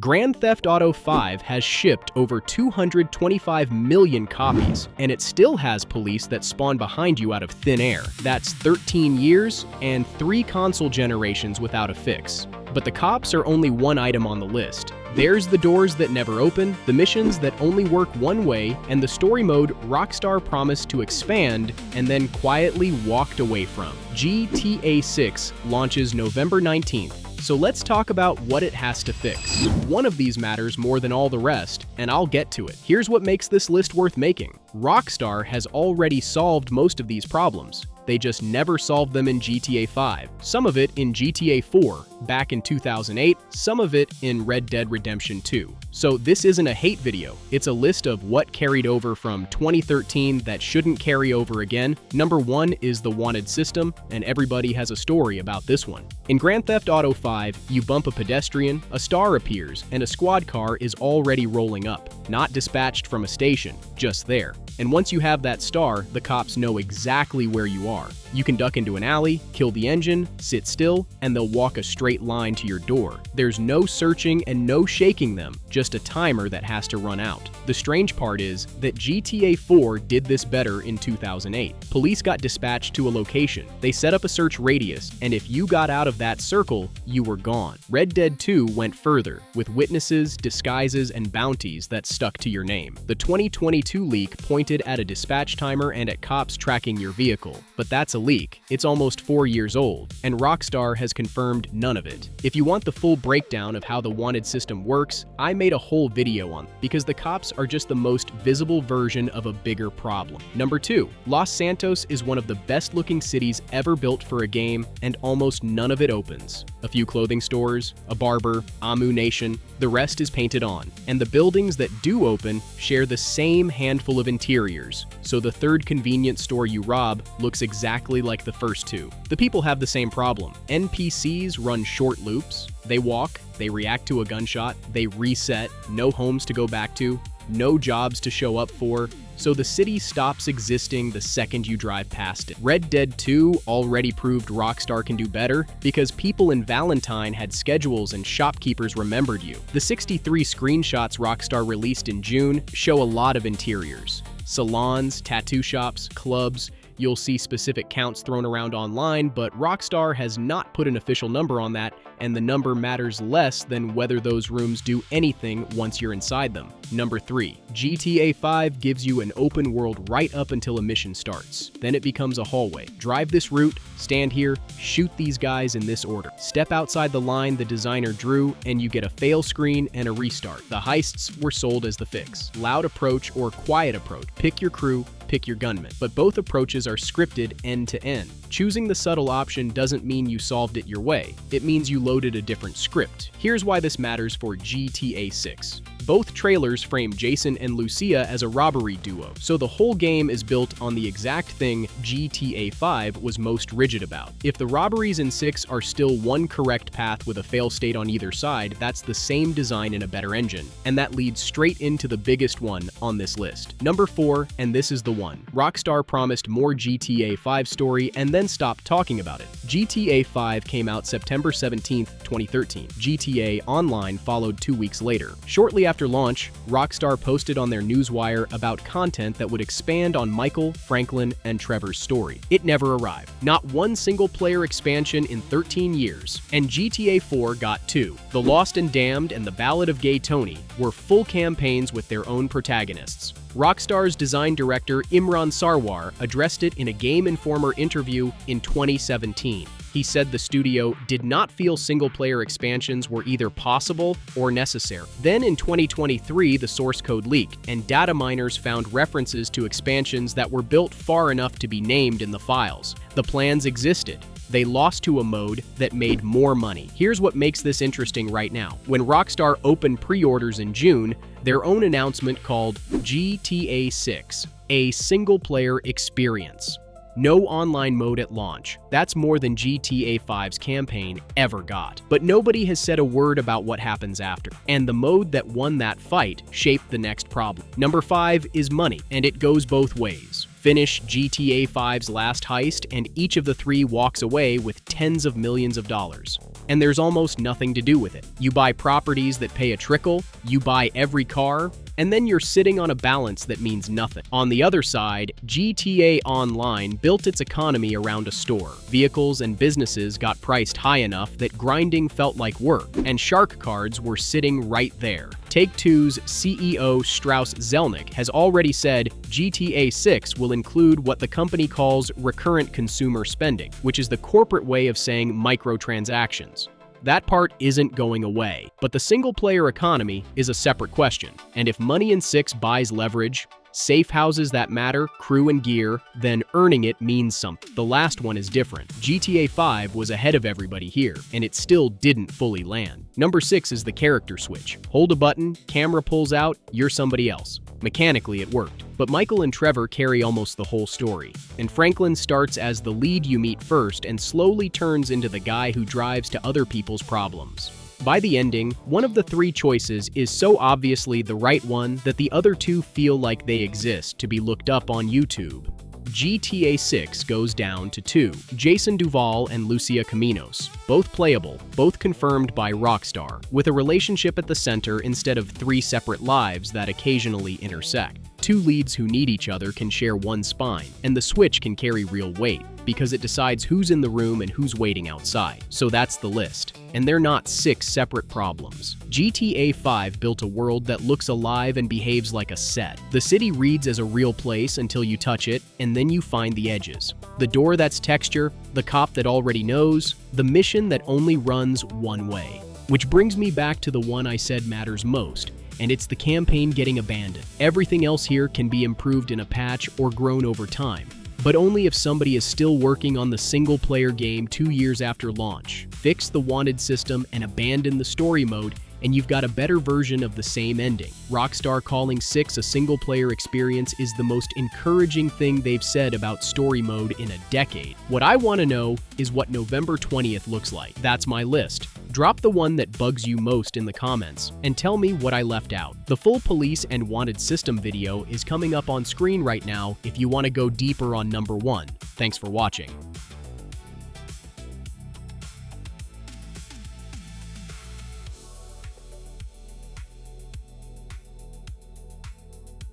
Grand Theft Auto 5 has shipped over 225 million copies, and it still has police that spawn behind you out of thin air. That's 13 years and 3 console generations without a fix. But the cops are only one item on the list. There's the doors that never open, the missions that only work one way, and the story mode Rockstar promised to expand and then quietly walked away from. GTA 6 launches November 19th. So let's talk about what it has to fix. One of these matters more than all the rest, and I'll get to it. Here's what makes this list worth making. Rockstar has already solved most of these problems. They just never solved them in GTA 5. Some of it in GTA 4 back in 2008, some of it in Red Dead Redemption 2. So this isn't a hate video, it's a list of what carried over from 2013 that shouldn't carry over again. Number 1 is the wanted system, and everybody has a story about this one. In Grand Theft Auto 5, you bump a pedestrian, a star appears, and a squad car is already rolling up. Not dispatched from a station, just there. And once you have that star, the cops know exactly where you are. You can duck into an alley, kill the engine, sit still, and they'll walk a straight line to your door. There's no searching and no shaking them, just a timer that has to run out. The strange part is that GTA 4 did this better in 2008. Police got dispatched to a location. They set up a search radius, and if you got out of that circle, you were gone. Red Dead 2 went further, with witnesses, disguises, and bounties that stuck to your name. The 2022 leak pointed at a dispatch timer and at cops tracking your vehicle, but that's a leak. It's almost 4 years old, and Rockstar has confirmed none of it. If you want the full breakdown of how the wanted system works, I made a whole video on it, because the cops are just the most visible version of a bigger problem. Number 2, Los Santos is one of the best looking cities ever built for a game, and almost none of it opens. A few clothing stores, a barber, Amu Nation, the rest is painted on. And the buildings that do open share the same handful of interiors, so the third convenience store you rob looks exactly like the first two. The people have the same problem. NPCs run short loops, they walk, they react to a gunshot, they reset, no homes to go back to, no jobs to show up for, so the city stops existing the second you drive past it. Red Dead 2 already proved Rockstar can do better because people in Valentine had schedules and shopkeepers remembered you. The 63 screenshots Rockstar released in June show a lot of interiors. Salons, tattoo shops, clubs. You'll see specific counts thrown around online, but Rockstar has not put an official number on that, and the number matters less than whether those rooms do anything once you're inside them. Number 3, GTA 5 gives you an open world right up until a mission starts. Then it becomes a hallway. Drive this route, stand here, shoot these guys in this order. Step outside the line the designer drew, and you get a fail screen and a restart. The heists were sold as the fix. Loud approach or quiet approach. Pick your crew, pick your gunman. But both approaches are scripted end to end. Choosing the subtle option doesn't mean you solved it your way. It means you loaded a different script. Here's why this matters for GTA 6. Both trailers frame Jason and Lucia as a robbery duo, so the whole game is built on the exact thing GTA 5 was most rigid about. If the robberies in 6 are still one correct path with a fail state on either side, that's the same design in a better engine, and that leads straight into the biggest one on this list. Number 4, and this is the one. Rockstar promised more GTA 5 story and then stopped talking about it. GTA 5 came out September 17th, 2013. GTA Online followed 2 weeks later. Shortly after launch, Rockstar posted on their newswire about content that would expand on Michael, Franklin, and Trevor's story. It never arrived. Not one single-player expansion in 13 years. And GTA 4 got 2. The Lost and Damned and The Ballad of Gay Tony were full campaigns with their own protagonists. Rockstar's design director Imran Sarwar addressed it in a Game Informer interview in 2017. He said the studio did not feel single-player expansions were either possible or necessary. Then in 2023, the source code leaked, and data miners found references to expansions that were built far enough to be named in the files. The plans existed. They lost to a mode that made more money. Here's what makes this interesting right now. When Rockstar opened pre-orders in June, their own announcement called GTA 6, a single-player experience. No online mode at launch. That's more than GTA 5's campaign ever got. But nobody has said a word about what happens after. And the mode that won that fight shaped the next problem. Number 5 is money, and it goes both ways. Finish GTA 5's last heist, and each of the 3 walks away with tens of millions of dollars. And there's almost nothing to do with it. You buy properties that pay a trickle, you buy every car, and then you're sitting on a balance that means nothing. On the other side, GTA Online built its economy around a store. Vehicles and businesses got priced high enough that grinding felt like work, and shark cards were sitting right there. Take-Two's CEO Strauss Zelnick has already said GTA 6 will include what the company calls recurrent consumer spending, which is the corporate way of saying microtransactions. That part isn't going away, but the single-player economy is a separate question. And if Money in 6 buys leverage, safe houses that matter, crew and gear, then earning it means something. The last one is different. GTA 5 was ahead of everybody here, and it still didn't fully land. Number 6 is the character switch. Hold a button, camera pulls out, you're somebody else. Mechanically, it worked. But Michael and Trevor carry almost the whole story. And Franklin starts as the lead you meet first and slowly turns into the guy who drives to other people's problems. By the ending, one of the 3 choices is so obviously the right one that the other 2 feel like they exist to be looked up on YouTube. GTA 6 goes down to 2, Jason Duval and Lucia Caminos, both playable, both confirmed by Rockstar, with a relationship at the center instead of 3 separate lives that occasionally intersect. 2 leads who need each other can share one spine, and the switch can carry real weight, because it decides who's in the room and who's waiting outside. So that's the list. And they're not 6 separate problems. GTA 5 built a world that looks alive and behaves like a set. The city reads as a real place until you touch it, and then you find the edges. The door that's texture, the cop that already knows, the mission that only runs one way. Which brings me back to the one I said matters most, and it's the campaign getting abandoned. Everything else here can be improved in a patch or grown over time, but only if somebody is still working on the single-player game 2 years after launch. Fix the wanted system and abandon the story mode, and you've got a better version of the same ending. Rockstar calling 6 a single-player experience is the most encouraging thing they've said about story mode in a decade. What I want to know is what November 20th looks like. That's my list. Drop the one that bugs you most in the comments, and tell me what I left out. The full police and wanted system video is coming up on screen right now if you want to go deeper on number 1. Thanks for watching.